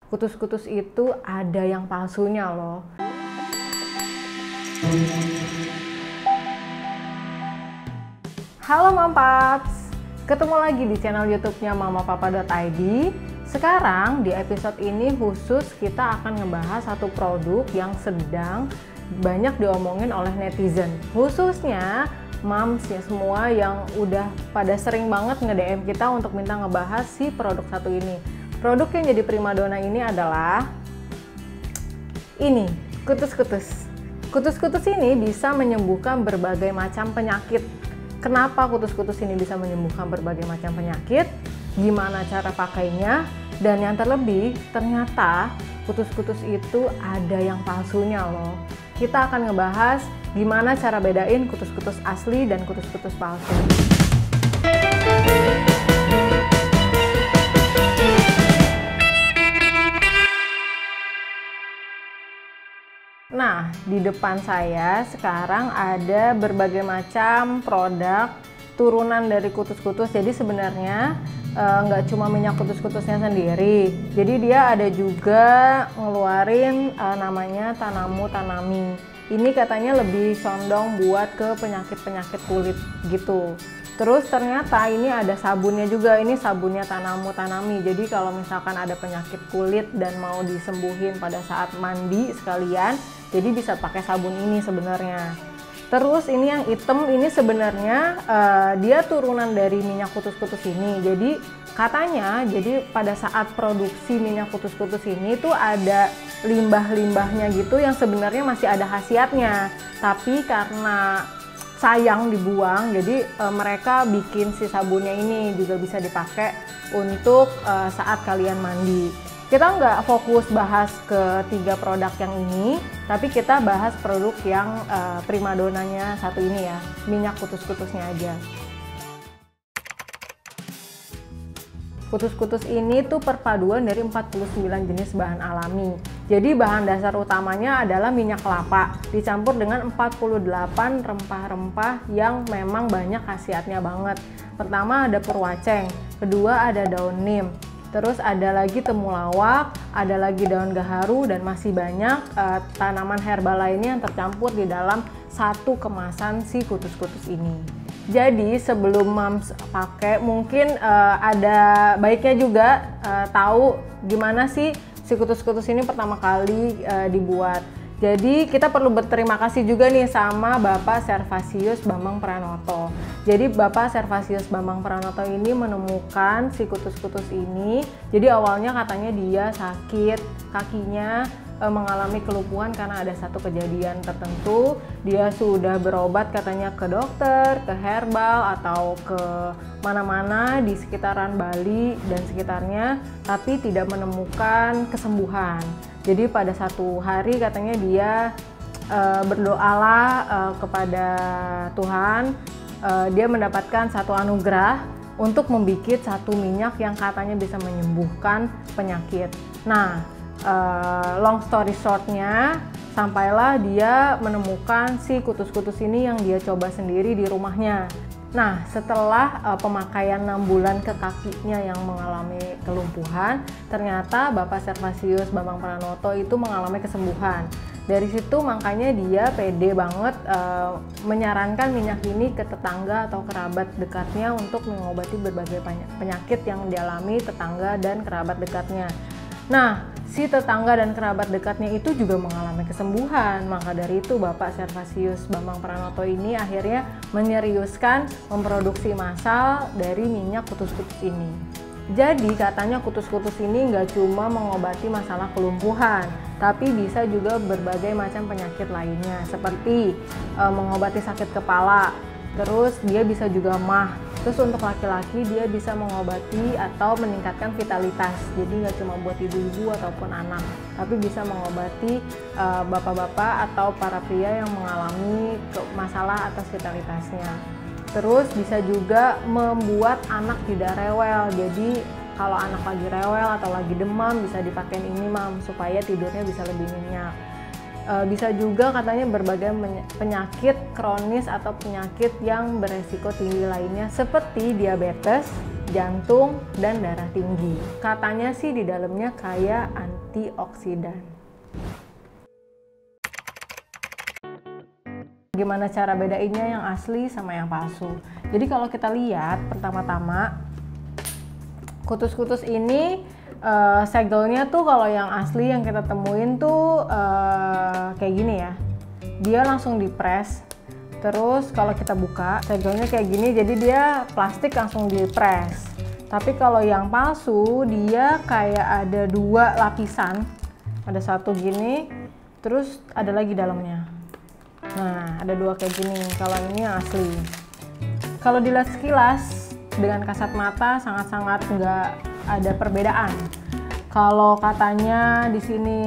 Kutus-kutus itu ada yang palsunya loh. Halo Mampaps, ketemu lagi di channel YouTube-nya mamapapa.id. Sekarang di episode ini khusus kita akan ngebahas satu produk yang sedang banyak diomongin oleh netizen, khususnya moms ya semua yang udah pada sering banget nge-DM kita untuk minta ngebahas si produk satu ini. Produk yang jadi primadona ini adalah ini, kutus-kutus. Kutus-kutus ini bisa menyembuhkan berbagai macam penyakit. Kenapa kutus-kutus ini bisa menyembuhkan berbagai macam penyakit? Gimana cara pakainya? Dan yang terlebih, ternyata kutus-kutus itu ada yang palsunya loh. Kita akan ngebahas gimana cara bedain kutus-kutus asli dan kutus-kutus palsu. Nah, di depan saya sekarang ada berbagai macam produk turunan dari kutus-kutus. Jadi sebenarnya nggak cuma minyak kutus-kutusnya sendiri. Jadi dia ada juga ngeluarin namanya Tanamu Tanami. Ini katanya lebih condong buat ke penyakit-penyakit kulit gitu. Terus ternyata ini ada sabunnya juga, ini sabunnya Tanamu Tanami. Jadi kalau misalkan ada penyakit kulit dan mau disembuhin pada saat mandi sekalian, jadi bisa pakai sabun ini sebenarnya. Terus ini yang hitam ini sebenarnya dia turunan dari minyak kutus-kutus ini. Jadi katanya jadi pada saat produksi minyak kutus-kutus ini tuh ada limbah-limbahnya gitu yang sebenarnya masih ada khasiatnya. Tapi karena sayang dibuang, jadi mereka bikin si sabunnya ini juga bisa dipakai untuk saat kalian mandi. Kita nggak fokus bahas ketiga produk yang ini, tapi kita bahas produk yang primadonanya satu ini ya, minyak kutus-kutusnya aja. Kutus-kutus ini tuh perpaduan dari 49 jenis bahan alami. Jadi bahan dasar utamanya adalah minyak kelapa, dicampur dengan 48 rempah-rempah yang memang banyak khasiatnya banget. Pertama ada purwaceng, kedua ada daun nim, terus ada lagi temulawak, ada lagi daun gaharu, dan masih banyak tanaman herbal lainnya yang tercampur di dalam satu kemasan si kutus-kutus ini. Jadi sebelum moms pakai mungkin ada baiknya juga tahu gimana sih si kutus-kutus ini pertama kali dibuat. Jadi kita perlu berterima kasih juga nih sama Bapak Servasius Bambang Pranoto. Jadi Bapak Servasius Bambang Pranoto ini menemukan si kutus-kutus ini. Jadi awalnya katanya dia sakit kakinya, mengalami kelumpuhan karena ada satu kejadian tertentu. Dia sudah berobat katanya ke dokter, ke herbal atau ke mana-mana di sekitaran Bali dan sekitarnya, tapi tidak menemukan kesembuhan. Jadi pada satu hari katanya dia berdoalah kepada Tuhan, dia mendapatkan satu anugerah untuk membuat satu minyak yang katanya bisa menyembuhkan penyakit. Nah, long story shortnya, sampailah dia menemukan si kutus-kutus ini yang dia coba sendiri di rumahnya. Nah, setelah pemakaian 6 bulan ke kakinya yang mengalami kelumpuhan, ternyata Bapak Servasius Bambang Pranoto itu mengalami kesembuhan. Dari situ makanya dia pede banget menyarankan minyak ini ke tetangga atau kerabat dekatnya untuk mengobati berbagai penyakit yang dialami tetangga dan kerabat dekatnya. Nah, si tetangga dan kerabat dekatnya itu juga mengalami kesembuhan. Maka dari itu Bapak Servasius Bambang Pranoto ini akhirnya menyeriuskan memproduksi massal dari minyak kutus-kutus ini. Jadi katanya kutus-kutus ini nggak cuma mengobati masalah kelumpuhan, tapi bisa juga berbagai macam penyakit lainnya seperti mengobati sakit kepala. Terus dia bisa juga mah. Terus untuk laki-laki dia bisa mengobati atau meningkatkan vitalitas. Jadi nggak cuma buat ibu-ibu ataupun anak, tapi bisa mengobati bapak-bapak atau para pria yang mengalami masalah atas vitalitasnya. Terus bisa juga membuat anak tidak rewel. Jadi kalau anak lagi rewel atau lagi demam bisa dipakai ini mam supaya tidurnya bisa lebih nyenyak. Bisa juga katanya berbagai penyakit kronis atau penyakit yang beresiko tinggi lainnya seperti diabetes, jantung, dan darah tinggi. Katanya sih di dalamnya kaya antioksidan. Gimana cara bedainnya yang asli sama yang palsu? Jadi kalau kita lihat pertama-tama kutus-kutus ini segelnya tuh kalau yang asli yang kita temuin tuh kayak gini ya. Dia langsung dipres. Terus kalau kita buka segelnya kayak gini, jadi dia plastik langsung dipres. Tapi kalau yang palsu dia kayak ada dua lapisan. Ada satu gini, terus ada lagi dalamnya. Nah, ada dua kayak gini. Kalau ini yang asli. Kalau dilihat sekilas dengan kasat mata sangat-sangat nggak ada perbedaan. Kalau katanya di sini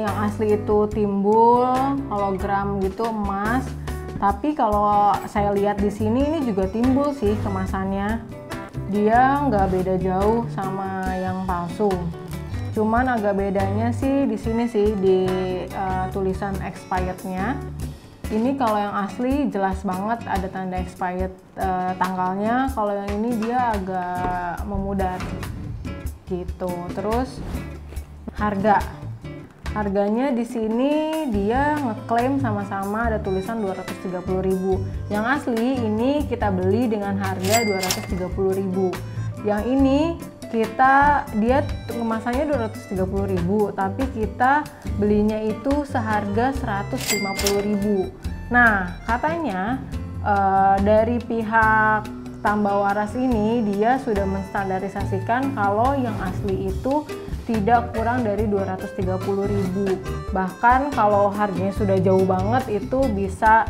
yang asli itu timbul hologram gitu emas, tapi kalau saya lihat di sini ini juga timbul sih kemasannya. Dia nggak beda jauh sama yang palsu. Cuman agak bedanya sih di sini sih di tulisan expirednya. Ini kalau yang asli jelas banget ada tanda expired tanggalnya. Kalau yang ini dia agak memudar gitu. Terus harganya di sini dia ngeklaim sama-sama ada tulisan 230.000. Yang asli ini kita beli dengan harga 230.000. Yang ini dia kemasannya 230.000, tapi kita belinya itu seharga 150.000. Nah, katanya dari pihak Tambah Waras ini dia sudah menstandarisasikan kalau yang asli itu tidak kurang dari 230.000. Bahkan kalau harganya sudah jauh banget itu bisa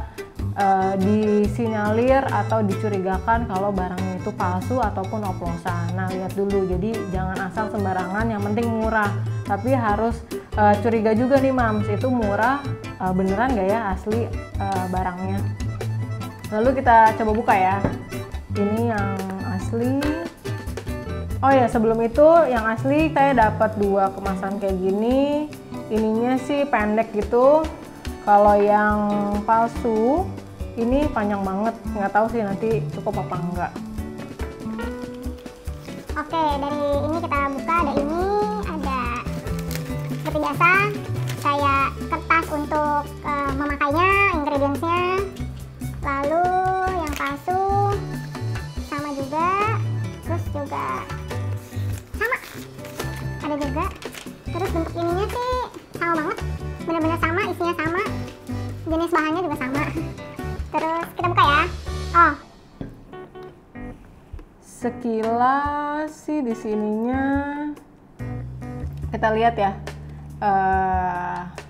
disinyalir atau dicurigakan kalau barangnya itu palsu ataupun oplosan. Nah, lihat dulu, jadi jangan asal sembarangan, yang penting murah. Tapi harus curiga juga nih Mams, itu murah beneran gak ya asli barangnya. Lalu kita coba buka ya. Ini yang asli. Oh ya, sebelum itu yang asli saya dapat dua kemasan kayak gini. Ininya sih pendek gitu. Kalau yang palsu ini panjang banget, nggak tahu sih nanti cukup apa enggak. Oke, dari ini kita buka, ada ini, ada seperti biasa kayak kertas untuk memakainya, ingredientsnya. Lalu yang palsu sama juga, terus juga sama, ada juga. Terus bentuk ininya sih sama banget, bener-bener sama, isinya sama, jenis bahannya juga sama. Terus kita buka ya. Oh, sekilas sih di sininya kita lihat ya,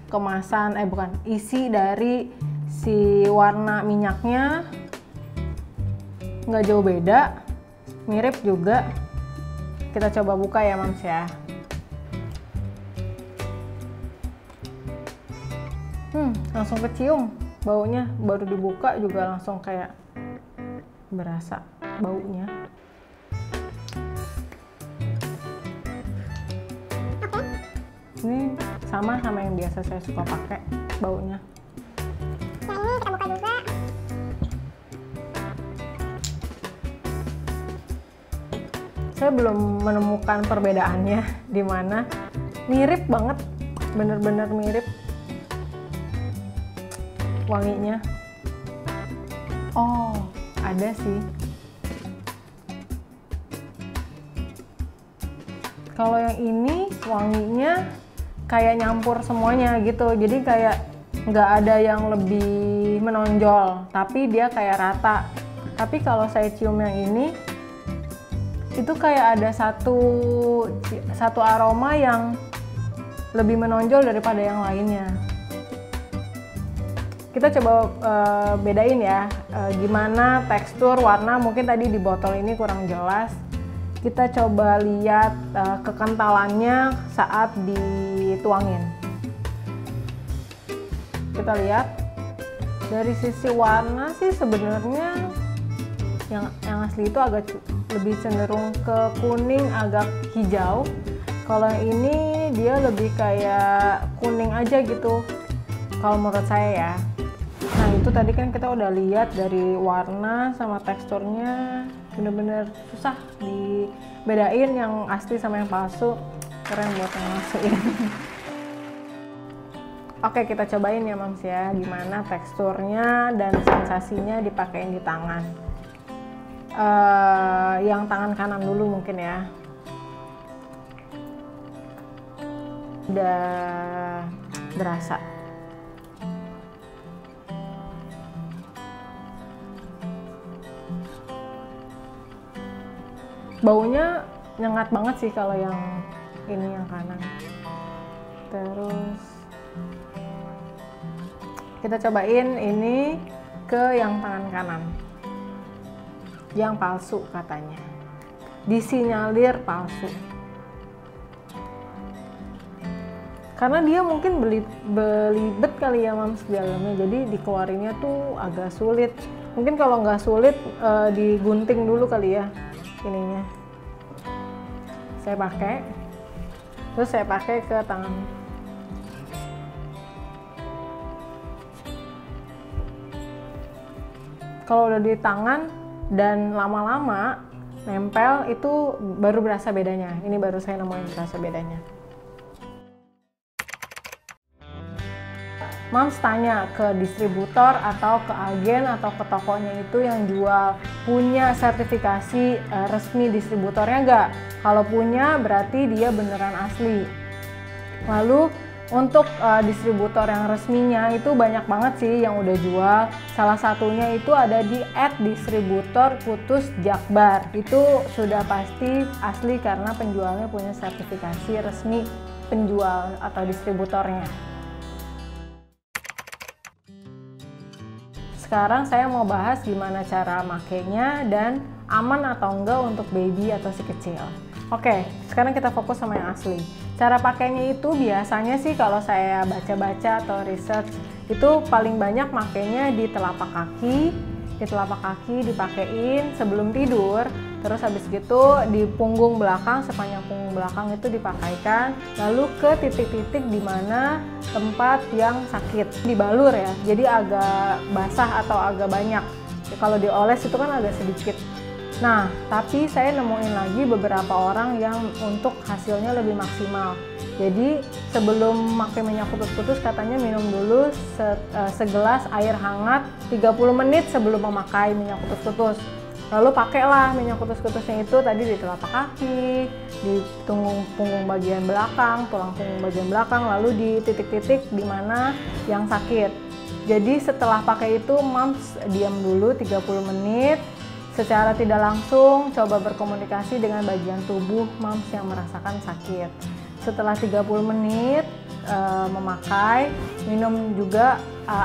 kemasan bukan, isi dari si warna minyaknya nggak jauh beda, mirip juga. Kita coba buka ya Mams ya. Langsung kecium baunya, baru dibuka juga langsung kayak berasa baunya. Ini sama yang biasa saya suka pakai baunya. yang ini kita buka juga. Saya belum menemukan perbedaannya di mana. Mirip banget, bener-bener mirip wanginya. Oh, ada sih. Kalau yang ini wanginya kayak nyampur semuanya gitu, jadi kayak nggak ada yang lebih menonjol, tapi dia kayak rata. Tapi kalau saya cium yang ini, itu kayak ada satu aroma yang lebih menonjol daripada yang lainnya. Kita coba bedain ya, gimana tekstur, warna. Mungkin tadi di botol ini kurang jelas. Kita coba lihat kekentalannya saat dituangin. Kita lihat dari sisi warna sih sebenarnya yang asli itu agak lebih cenderung ke kuning, agak hijau. Kalau yang ini dia lebih kayak kuning aja gitu, kalau menurut saya ya. Nah, itu tadi kan kita udah lihat dari warna sama teksturnya bener-bener susah dibedain yang asli sama yang palsu. Keren buat yang masukin. Oke, kita cobain ya Mams ya, gimana teksturnya dan sensasinya dipakein di tangan. Yang tangan kanan dulu mungkin ya. Udah berasa. Baunya nyengat banget sih kalau yang ini yang kanan. Terus kita cobain ini ke yang tangan kanan, yang palsu katanya, disinyalir palsu karena dia mungkin belibet kali ya Mams di dalamnya, jadi dikeluarinnya tuh agak sulit. Mungkin kalau nggak sulit digunting dulu kali ya ininya. Saya pakai, terus saya pakai ke tangan. Kalau udah di tangan dan lama-lama nempel itu baru berasa bedanya. Ini baru saya nemuin berasa bedanya. Mams tanya ke distributor atau ke agen atau ke tokonya itu yang jual, punya sertifikasi resmi distributornya nggak? Kalau punya berarti dia beneran asli. Lalu untuk distributor yang resminya itu banyak banget sih yang udah jual. Salah satunya itu ada di @distributor_Jakbar. Itu sudah pasti asli karena penjualnya punya sertifikasi resmi penjual atau distributornya. Sekarang saya mau bahas gimana cara makainya dan aman atau enggak untuk baby atau si kecil. Oke, sekarang kita fokus sama yang asli. Cara pakainya itu biasanya sih kalau saya baca-baca atau research itu paling banyak makainya di telapak kaki. Di telapak kaki dipakein sebelum tidur, terus habis gitu di punggung belakang, sepanjang punggung belakang itu dipakaikan, lalu ke titik-titik di mana tempat yang sakit dibalur ya, jadi agak basah atau agak banyak. Kalau dioles itu kan agak sedikit. Nah, tapi saya nemuin lagi beberapa orang yang untuk hasilnya lebih maksimal. Jadi sebelum pakai minyak kutus-kutus katanya minum dulu segelas air hangat 30 menit sebelum memakai minyak kutus-kutus. Lalu pakailah minyak kutus-kutusnya itu tadi di telapak kaki, di punggung bagian belakang, tulang punggung bagian belakang, lalu di titik-titik di mana yang sakit. Jadi setelah pakai itu Mams diam dulu 30 menit. Secara tidak langsung coba berkomunikasi dengan bagian tubuh Mams yang merasakan sakit. Setelah 30 menit memakai, minum juga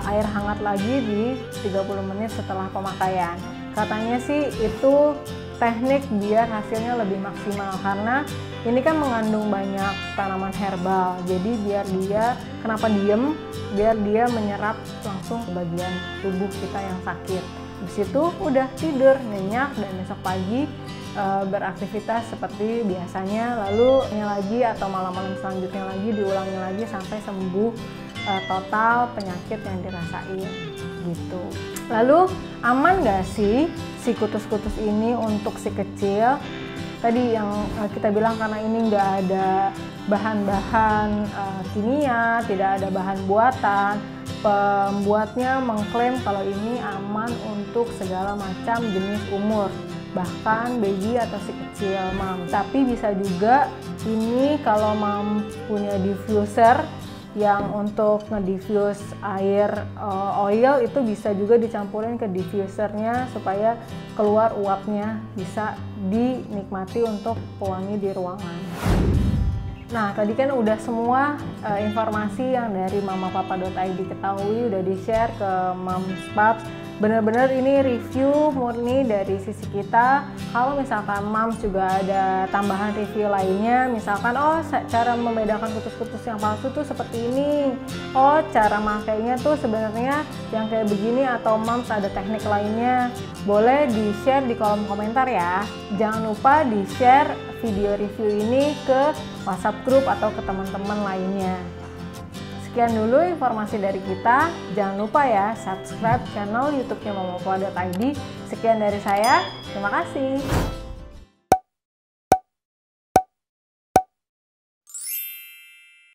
air hangat lagi di 30 menit setelah pemakaian. Katanya sih itu teknik biar hasilnya lebih maksimal karena ini kan mengandung banyak tanaman herbal. Jadi biar dia, kenapa diem? Biar dia menyerap langsung ke bagian tubuh kita yang sakit. Di situ udah tidur nyenyak dan besok pagi beraktivitas seperti biasanya, lalu lagi atau malam-malam selanjutnya lagi diulangi lagi sampai sembuh total penyakit yang dirasain gitu. Lalu aman nggak sih si kutus-kutus ini untuk si kecil? Tadi yang kita bilang karena ini nggak ada bahan-bahan kimia, tidak ada bahan buatan. Pembuatnya mengklaim kalau ini aman untuk segala macam jenis umur, bahkan baby atau si kecil Mam. Tapi bisa juga ini kalau Mam punya diffuser yang untuk ngediffuse air oil itu bisa juga dicampurin ke diffusernya supaya keluar uapnya, bisa dinikmati untuk pewangi di ruangan. Nah, tadi kan udah semua informasi yang dari mamapapa.id ketahui udah di-share ke Mams Paps. Bener-bener ini review murni dari sisi kita. Kalau misalkan Mams juga ada tambahan review lainnya, misalkan oh cara membedakan kutus-kutus yang palsu tuh seperti ini, oh cara makainya tuh sebenarnya yang kayak begini, atau Mams ada teknik lainnya, boleh di-share di kolom komentar ya. Jangan lupa di-share video review ini ke WhatsApp group atau ke teman-teman lainnya. Sekian dulu informasi dari kita. Jangan lupa ya subscribe channel YouTube-nya mamapapa.id. Sekian dari saya. Terima kasih.